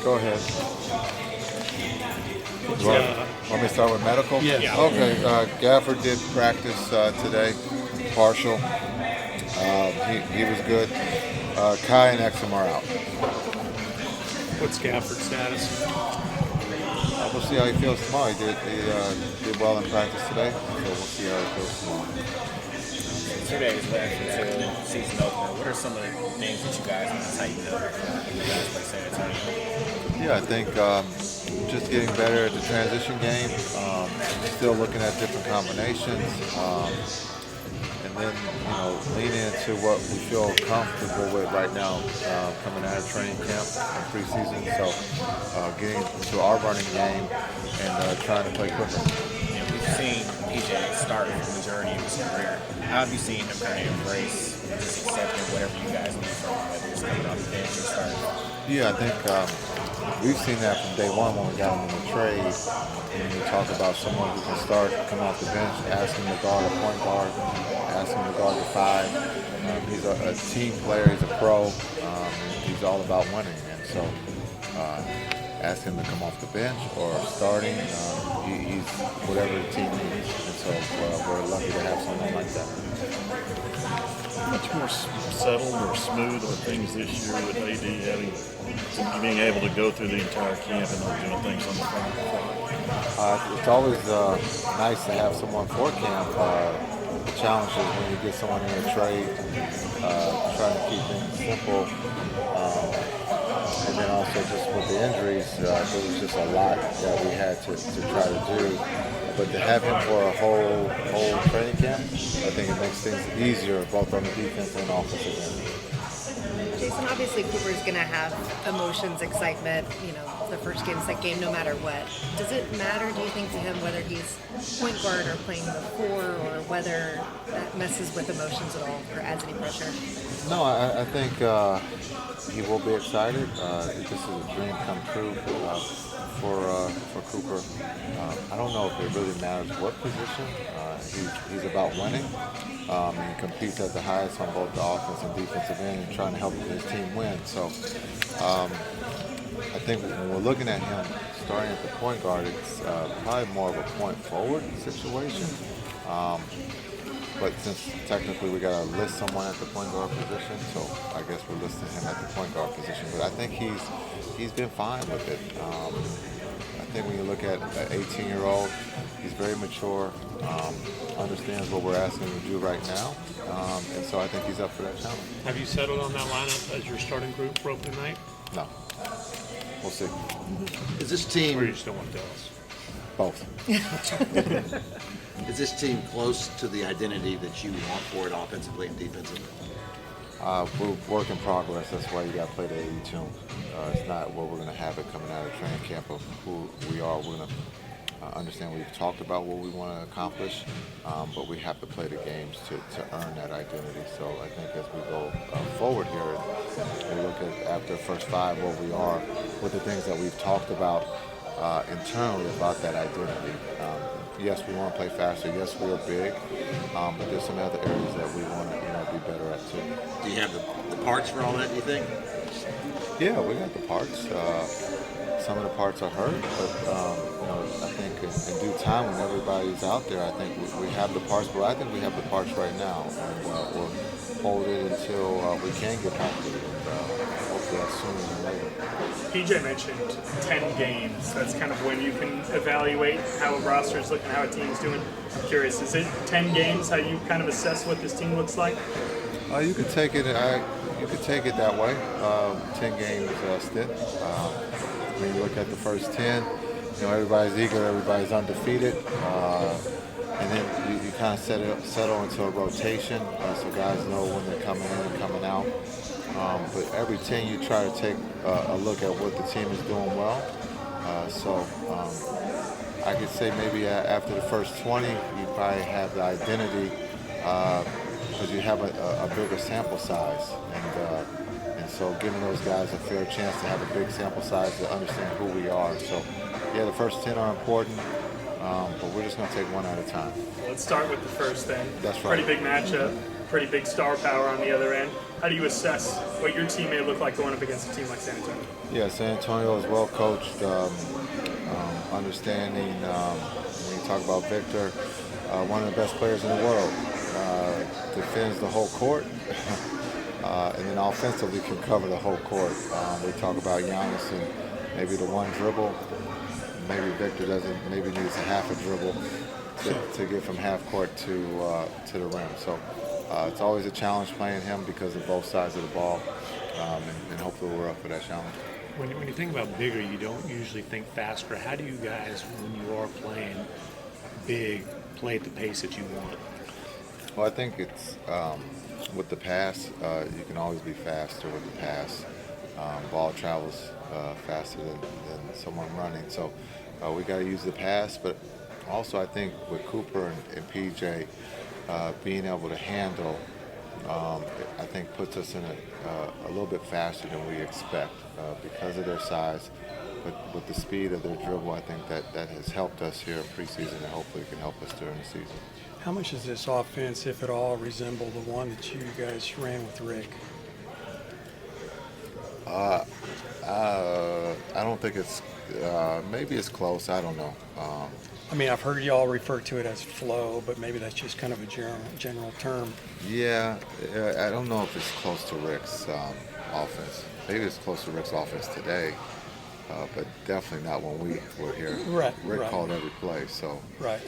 Go ahead. Want me to start with medical? Yeah. Okay. Gafford did practice today, partial. He was good. Kai and Exum are out. What's Gafford's status? We'll see how he feels tomorrow. He did well in practice today, so we'll see how he feels tomorrow. 2 days left until season opener. What are some of the things that you guys want to tighten up when you guys play San Antonio? Yeah, I think just getting better at the transition game, still looking at different combinations, and then leaning into what we feel comfortable with right now, coming out of training camp and preseason. So getting to our running game and trying to play quicker. We've seen P.J. start from the journey of his career. How have you seen him kind of embrace just accepting whatever you guys need from him, whether it's coming off the bench or starting? Yeah, I think we've seen that from day one when we got him in the trade. And you talk about someone who can start, come off the bench, ask him to guard a point guard, ask him to guard the five. He's a team player, he's a pro, he's all about winning. And so ask him to come off the bench or starting, he's whatever the team needs. And so we're lucky to have someone like that. Much more settled or smooth are things this year with AD being able to go through the entire camp and not doing things on the front. It's always nice to have someone for camp. The challenge is when you get someone in a trade, trying to keep things simple. And then also just with the injuries, there was just a lot that we had to try to do. But to have him for a whole training camp, I think it makes things easier both on the defense and offensive end. Jason, obviously Cooper's going to have emotions, excitement, the first game's that game no matter what. Does it matter, do you think, to him whether he's point guard or playing the four, or whether that messes with emotions at all or adds any pressure? No, I think he will be excited. This is a dream come true for Cooper. I don't know if it really matters what position. He's about winning. He competes at the highest on both the offense and defensive end and trying to help his team win. So I think when we're looking at him starting at the point guard, it's probably more of a point forward situation. But since technically we got to list someone at the point guard position, so I guess we're listing him at the point guard position. But I think he's been fine with it. I think when you look at an 18-year-old, he's very mature, understands what we're asking him to do right now, and so I think he's up for that challenge. Have you settled on that lineup as your starting group for opening night? No. We'll see. Is this team... Or you still want Dallas? Both. Is this team close to the identity that you want for it offensively and defensively? We're work in progress. That's why you got to play the 82. It's not what we're going to have it coming out of training camp of who we are. We're going to understand we've talked about what we want to accomplish, but we have to play the games to earn that identity. So I think as we go forward here, we look at after the first five where we are with the things that we've talked about internally about that identity. Yes, we want to play faster. Yes, we're big, but there's some other areas that we want to be better at too. Do you have the parts for all that, do you think? Yeah, we got the parts. Some of the parts are hurt, but I think in due time when everybody's out there, I think we have the parts. But I think we have the parts right now, and we'll hold it until we can get back to it. Hopefully that's sooner than later. P.J. mentioned 10 games. That's kind of when you can evaluate how a roster is looking, how a team's doing. I'm curious, is it 10 games how you kind of assess what this team looks like? You could take it. You could take it that way. 10 games stint. When you look at the first 10, everybody's eager, everybody's undefeated, and then you kind of settle into a rotation, so guys know when they're coming in and coming out. But every 10 you try to take a look at what the team is doing well. So I could say maybe after the first 20, you probably have the identity because you have a bigger sample size. And so giving those guys a fair chance to have a big sample size to understand who we are. So, yeah, the first 10 are important, but we're just going to take one at a time. Let's start with the first then. That's right. Pretty big matchup. pretty big star power on the other end. How do you assess what your team may look like going up against a team like San Antonio? Yeah, San Antonio is well coached, understanding. When you talk about Victor, one of the best players in the world, defends the whole court, and then offensively can cover the whole court. We talk about Giannis and maybe the one dribble. Maybe Victor doesn't. Maybe needs a half a dribble to get from half court to the rim. So it's always a challenge playing him because of both sides of the ball, and hopefully we're up for that challenge. When you think about bigger, you don't usually think faster. How do you guys, when you are playing big, play at the pace that you want? Well, I think it's with the pass, you can always be faster with the pass. Ball travels faster than someone running. So we got to use the pass, but also I think with Cooper and PJ being able to handle, I think puts us in a little bit faster than we expect because of their size. But with the speed of their dribble, I think that has helped us here in preseason, and hopefully it can help us during the season. How much does this offense, if at all, resemble the one that you guys ran with Rick? I don't think it's. Maybe it's close. I don't know. I mean, I've heard y'all refer to it as flow, but maybe that's just kind of a general term. Yeah, I don't know if it's close to Rick's offense. Maybe it's close to Rick's offense today, but definitely not when we were here. Right. Rick right. called every play, so. Right.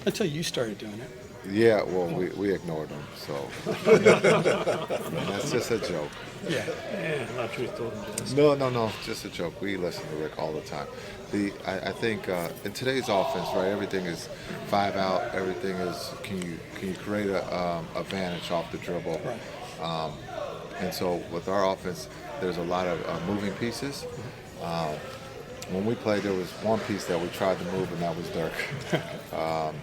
Until you started doing it. Yeah, well, we ignored him, so. That's just a joke. Yeah. Yeah, a lot of truth told him, Jess. No, just a joke. We listen to Rick all the time. I think in today's offense, right, everything is 5 out. Everything is can you create a advantage off the dribble, Right. and so with our offense, there's a lot of moving pieces. When we played, there was one piece that we tried to move, and that was Dirk,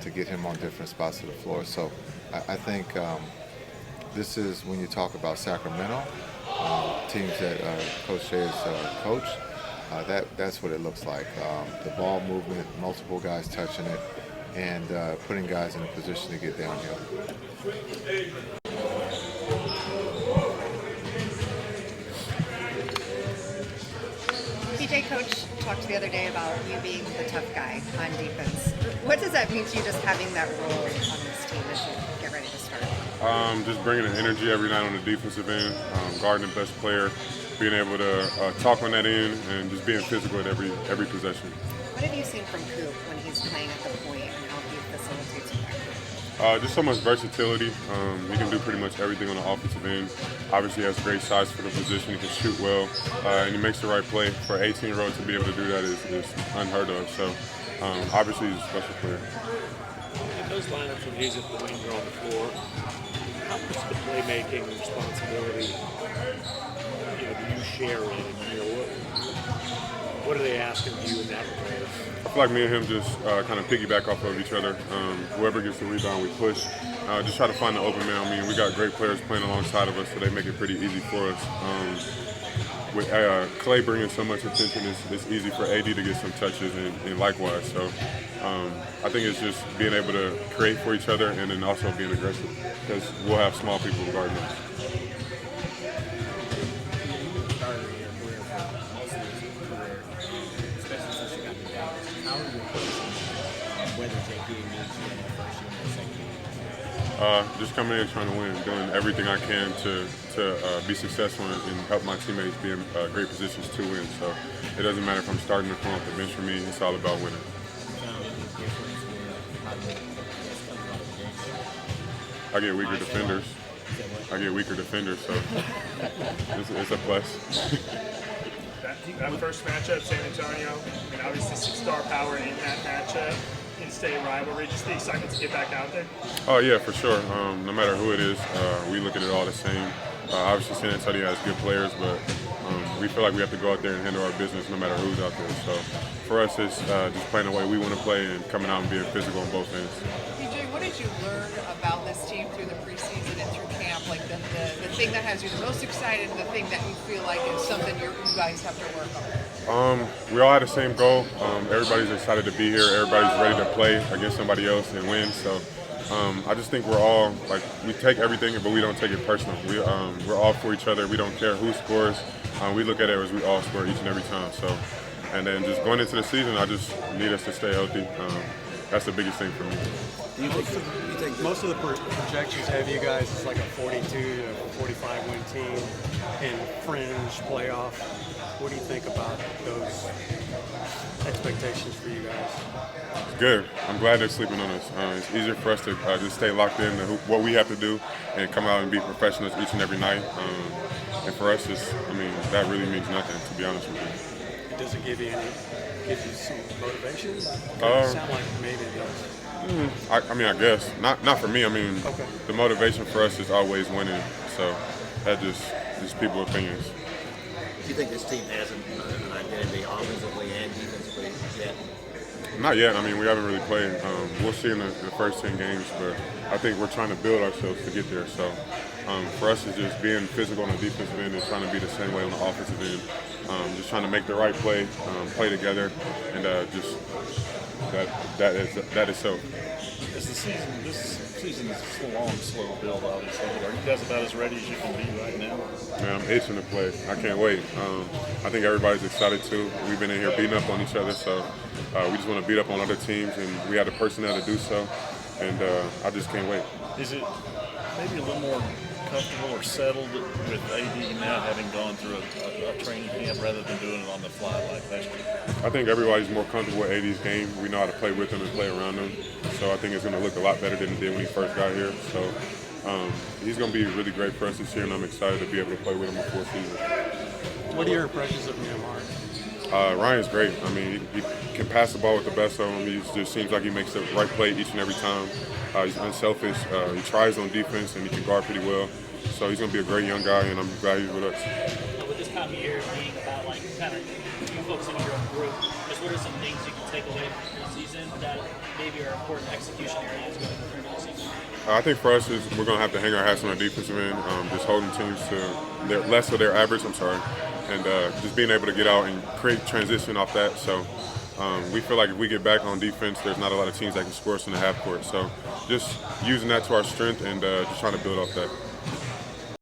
to get him on different spots of the floor. So I think this is when you talk about Sacramento, teams that Coach Shea has coached, that's what it looks like. The ball movement, multiple guys touching it, and putting guys in a position to get downhill. PJ, Coach talked the other day about you being the tough guy on defense. What does that mean to you, just having that role on this team as you get ready to start? Just bringing the energy every night on the defensive end, guarding the best player, being able to talk on that end, and just being physical at every possession. What have you seen from Coop when he's playing at the point and how he facilitates you? Just so much versatility. He can do pretty much everything on the offensive end. Obviously, he has great size for the position. He can shoot well, and he makes the right play. For an 18-year-old to be able to do that is unheard of. So, obviously, he's a special player. In those lineups when he's at the wing or on the floor, how much of the playmaking responsibility, do you share in? What are they asking of you in that regard? I feel like me and him just kind of piggyback off of each other. Whoever gets the rebound, we push. Just try to find the open man. I mean, we got great players playing alongside of us, so they make it pretty easy for us. With Clay bringing so much attention, it's easy for AD to get some touches and likewise. So I think it's just being able to create for each other and then also being aggressive because we'll have small people guarding us. Just coming in trying to win, doing everything I can to be successful and help my teammates be in great positions to win. So it doesn't matter if I'm starting to come off the bench for me, it's all about winning. I get weaker defenders, so it's a plus. That first matchup, San Antonio, and obviously 6-star power in that matchup. In-state rivalry, just the excitement to get back out there? Oh yeah, for sure. No matter who it is, we look at it all the same. Obviously San Antonio has good players, but we feel like we have to go out there and handle our business no matter who's out there. So for us, it's just playing the way we want to play and coming out and being physical on both ends. PJ, what did you learn about this team through the preseason and through camp? Like the thing that has you the most excited and the thing that you feel like is something you guys have to work on? We all had the same goal. Everybody's excited to be here. Everybody's ready to play against somebody else and win. So I just think we're all like we take everything, but we don't take it personal. We're all for each other. We don't care who scores. We look at it as we all score each and every time. So, and then just going into the season, I just need us to stay healthy. That's the biggest thing for me. Do you think Most of the projections have you guys as like a 42 to 45 win team in fringe playoff. What do you think about those expectations for you guys? It's good. I'm glad they're sleeping on us. It's easier for us to just stay locked in to what we have to do and come out and be professionals each and every night. And for us, that really means nothing, to be honest with you. Does it give you some motivation? It sound like maybe it does. I guess. Not for me. Okay. The motivation for us is always winning. So that just people's opinions. Do you think this team has an identity offensively and defensively yet? Not yet. We haven't really played. We'll see in the first 10 games, but I think we're trying to build ourselves to get there. So for us, it's just being physical on the defensive end and trying to be the same way on the offensive end. Just trying to make the right play, play together, and just that is so. This season is a long, slow build, obviously. Are you guys about as ready as you can be right now? Man, I'm itching to play. I can't wait. I think everybody's excited too. We've been in here beating up on each other, so we just want to beat up on other teams, and we have the personnel to do so. And I just can't wait. Is it maybe a little more comfortable or settled with AD now having gone through a training camp rather than doing it on the fly like last week? I think everybody's more comfortable with AD's game. We know how to play with him and play around him. So I think it's going to look a lot better than it did when he first got here. So he's going to be really great for us this year, and I'm excited to be able to play with him a full season. What are your impressions of Nehemiah? Ryan's great. He can pass the ball with the best of them. He just seems like he makes the right play each and every time. He's unselfish. He tries on defense, and he can guard pretty well. So he's going to be a great young guy, and I'm glad he's with us. With this time of year being about kind of you focusing on your own group, just what are some things you can take away from the season that maybe are important execution areas going into the regular season? I think for us is we're going to have to hang our hats on the defensive end, just holding teams to less of their average. And just being able to get out and create transition off that. So we feel like if we get back on defense, there's not a lot of teams that can score us in the half court. So just using that to our strength and just trying to build off that.